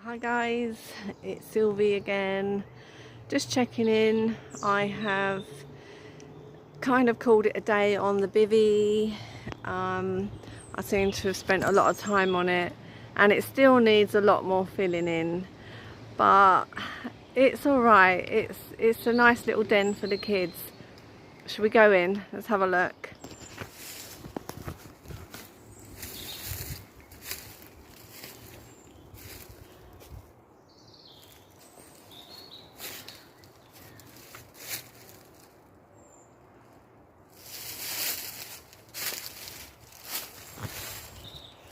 Hi guys, it's Sylvie again, just checking in. I have kind of called it a day on the bivvy. I seem to have spent a lot of time on it and it still needs a lot more filling in, but it's alright. It's a nice little den for the kids. Should we go in? Let's have a look.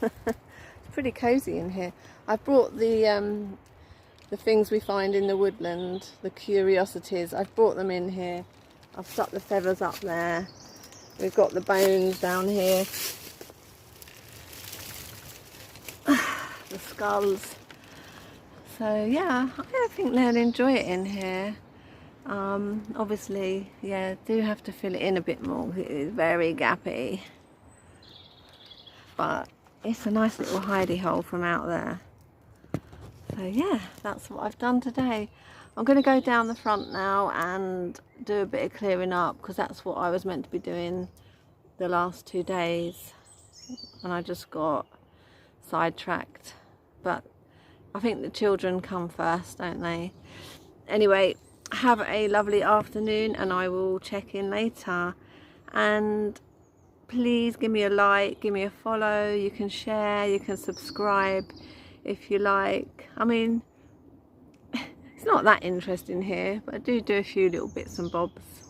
It's pretty cozy in here. I brought the things we find in the woodland, the curiosities. I've brought them in here. I've stuck the feathers up there. We've got the bones down here, the skulls. So yeah, I think they'll enjoy it in here. Obviously, yeah, do have to fill it in a bit more. It is very gappy, but it's a nice little hidey hole from out there. So yeah, that's what I've done today. I'm going to go down the front now and do a bit of clearing up, because that's what I was meant to be doing the last 2 days, and I just got sidetracked. But I think the children come first, don't they? Anyway, have a lovely afternoon and I will check in later. And please give me a like, give me a follow. You can share, you can subscribe if you like. I mean, it's not that interesting here, but I do a few little bits and bobs.